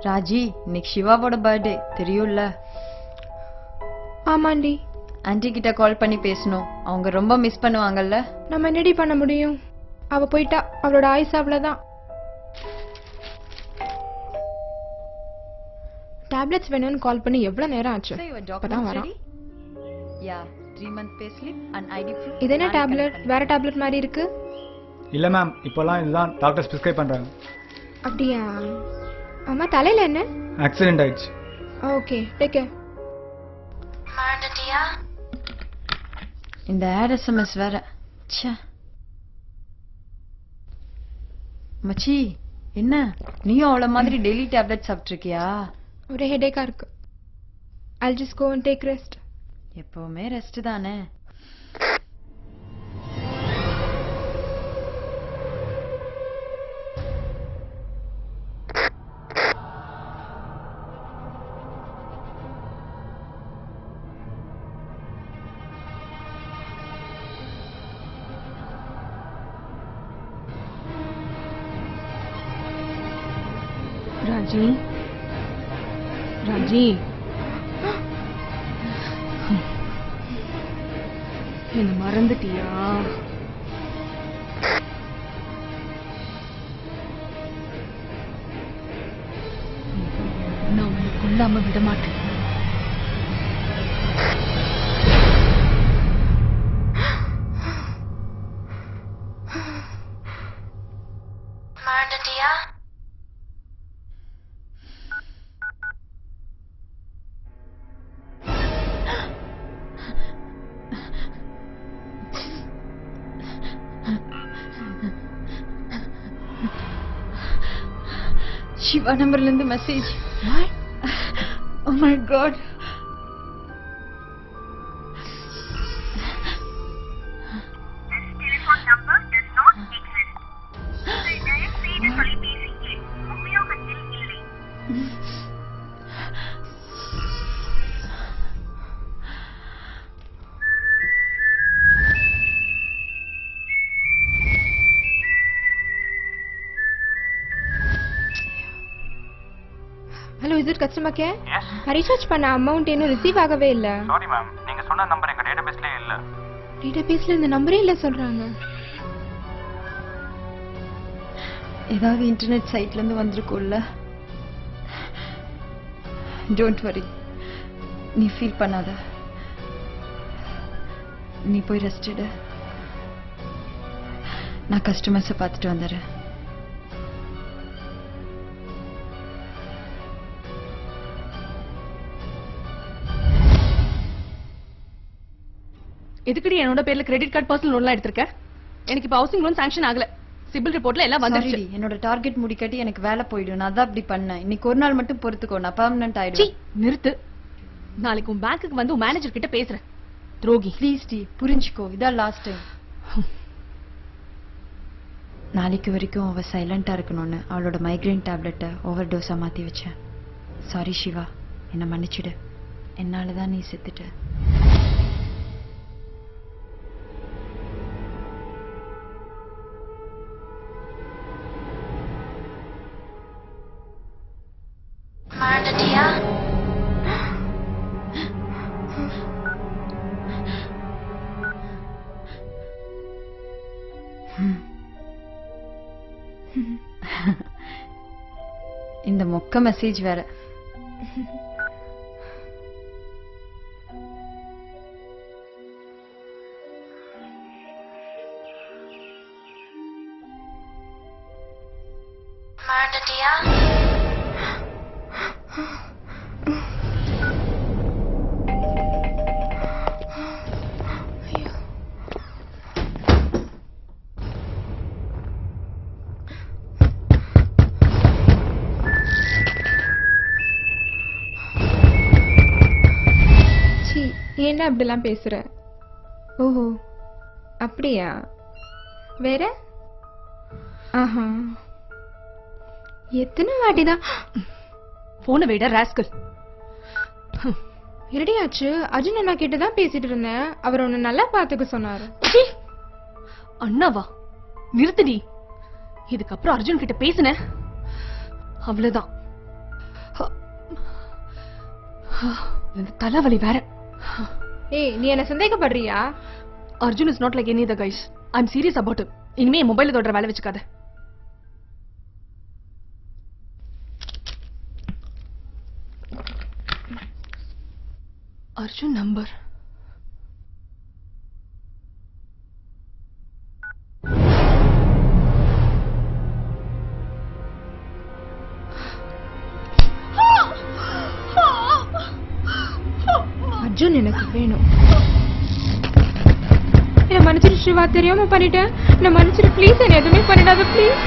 ராஜி, இன்னைக்கு சிவாவோட பர்த்டே தெரியும்ல? ஆமாண்டி. ஆன்ட்டி கிட்ட கால் பண்ணி பேசணும். அவங்க ரொம்ப மிஸ் பண்ணுவாங்கல்ல. நம்ம என்னடி பண்ண முடியும்? அவ போயிட்டா, அவளோட ஆயுசு அவ்வளவுதான். டேப்லெட்ஸ் வேணும்னு கால் பண்ணி எவ்வளவு நேரம் ஆச்சு? இப்பதான் வரான். யா, 3 month pay slip and ID proof. இது என்ன டேப்லெட்? வேற டேப்லெட் மாதிரி இருக்கு. இல்ல மேம், இப்போலாம் இதுதான் டாக்டர்ஸ் பிரிஸ்கிரைப் பண்றாங்க. அப்படியா? அம்மா தலையில என்ன? ஆக்சிடென்ட் ஆயிடுச்சு. Okay, take care. மறந்துட்டியா? இந்த ஆட் எஸ்எம்எஸ் வேற. ச்சே. மச்சி, என்ன நீயும் அவள மாதிரி டெய்லி டேப்லெட் சாப்பிட்டுருக்கியா? ஒரே ஹெடேக்கா இருக்கு. I'll just go and take rest. எப்பவுமே ரெஸ்ட் தானே. ராஜி, ராஜி, என்ன மறந்துட்டியா? நான் உன்னை கொல்லாம விட மாட்டேன். மறந்துட்டியா? சிவா நம்பர்ல இருந்து message. Oh my god. Telephone number does not exist. தயவு செய்து தொலைபேசிக்கு உபயோகத்தில் இல்லை. Hello, is it customer care? Yes. Recharge பண்ண அமௌண்ட் இன்னும் ரிசீவ் ஆகவே இல்ல. சாரி மேம், நீங்க சொன்ன நம்பர் எங்க டேட்டாபேஸ்லயே இல்ல. டேட்டாபேஸ்ல இந்த நம்பரே இல்ல சொல்றாங்க. ஏதாவது இன்டர்நெட் சைட்ல இருந்து வந்திருக்கும்ல. டோன்ட் வரி, நீ ஃபீல் பண்ணாத. நீ போய் ரெஸ்ட் எடு. நான் கஸ்டமர்ஸை பார்த்துட்டு வந்துடுறேன். எதுக்குடி என்னோட பேர்ல கிரெடிட் கார்டு பர்சனல் லோன்லாம் எடுத்திருக்க? எனக்கு இப்ப ஹவுசிங் லோன் சாங்க்ஷன் ஆகல. சிபில் ரிப்போர்ட்ல எல்லாம் வந்துருச்சு. Sorry, என்னோட டார்கெட் முடிக்கட்டி எனக்கு வேலை போயிடும். நான் அதான் அப்படி பண்ணேன். இன்னைக்கு ஒரு நாள் மட்டும் பொறுத்துக்கோ, நான் பெர்மனன்ட் ஆயிடுவேன். நிறுத்து. நாளைக்கு உன் பேங்க்குக்கு வந்து உன் மேனேஜர் கிட்ட பேசுறேன். துரோகி. ப்ளீஸ் டி, புரிஞ்சுக்கோ. இதான் லாஸ்ட் டைம். நாளைக்கு வரைக்கும் அவ சைலண்டா இருக்கணும்னு அவளோட மைக்ரேன் டேப்லெட்டை ஓவர் டோஸா மாத்தி வச்சேன். சாரி சிவா, என்னை மன்னிச்சிடு. என்னாலதான் நீ செத்துட்ட. மறந்துட்டியா? இந்த மொக்க மெசேஜ் வேற. மறந்துட்டியா? ஏன்டா அப்படிலாம் பேசுற? ஓஹோ, அப்படியா? வேற? ஆஹா, எத்தனை வாட்டிதான் போன விட ராஸ்கல். ரெடியாச்சு. அர்ஜுன் அண்ணா கிட்ட தான் பேசிட்டு இருந்தேன். அவர் உன்னை நல்லா பாத்துக்க சொன்னாரு. அண்ணாவா? நிறுத்துடி. இதுக்கப்புறம் அர்ஜுன் கிட்ட பேசுன அவ்வளவுதான். இந்த தலைவலி வேற. ஏய் நீ என்ன சந்தேகப்படுறியா? Arjun is not like any other guys. I am serious about it. இனிமே என் மொபைல தொடர வேலை வச்சுக்காத. அர்ஜுன் நம்பர். அர்ஜுன் எனக்கு வேணும். என்ன மன்னிச்சிரு சிவா, தெரியாம பண்ணிட்டேன். என்ன மன்னிச்சிரு ப்ளீஸ். என்ன எதுவுமே பண்ணிடாத ப்ளீஸ்.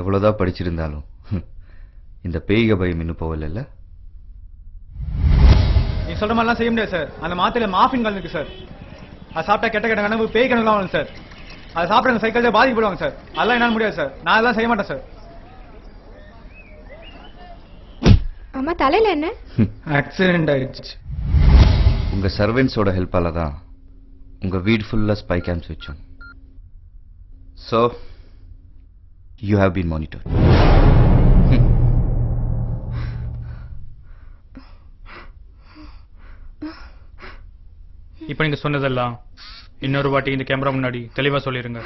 எவ்வளவுதான் படிச்சிருந்தாலும் இந்த பேய்க பயம் இன்னும் போகல. நீ சொல்ற மாதிரிலாம் செய்ய முடியாது சார். அந்த மாத்திரையில மாஃபின் கலந்துருக்கு சார். அது சாப்பிட்டா கெட்ட கெட்ட கனவு பேய் கனவுலாம் வரும் சார். அதை சாப்பிட்ற சைக்கிள் பாதிக்கப்படுவாங்க சார். அதெல்லாம் என்னால் முடியாது சார். நான் அதெல்லாம் செய்ய மாட்டேன் சார். அம்மா தலையில என்ன? ஆக்சிடென்ட் ஆயிடுச்சு. உங்க சர்வெண்ட்ஸோட ஹெல்ப்பால தான் உங்க வீடு ஃபுல்லா ஸ்பை கேம்ஸ் வச்சோம். So you have been monitored. இப்போ நீங்க சொன்னதெல்லாம் இன்னொரு வாட்டி இந்த கேமரா முன்னாடி தெளிவா சொல்லிருங்க.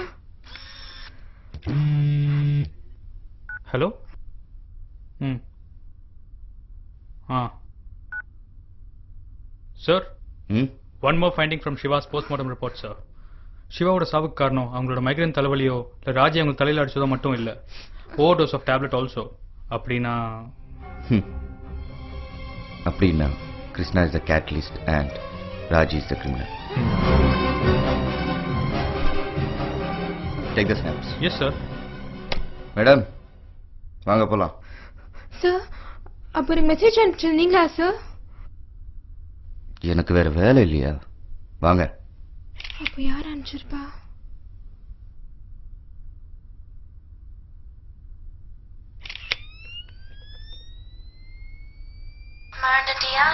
Hello. Sir, one more finding from Shiva's postmortem report sir. சிவாவோட சாவுக்கு காரணம் அவங்களோட மைக்ரேன் தலைவலியோ இல்லை ராஜி அவங்களுக்கு தலையில் அடிச்சதோ மட்டும் இல்லை, overdose of tablet also. அப்படின்னா Krishna is the catalyst and Raji is the criminal. Take the snaps. Yes sir. Madam வாங்க போலாம். சார் அப்போ ஒரு மெசேஜ் அனுப்பிச்சிருந்தீங்களா சார்? எனக்கு வேற வேலை இல்லையா? வாங்க. அப்போ யார் அனுப்பிச்சிருப்பா? மறந்துட்டியா?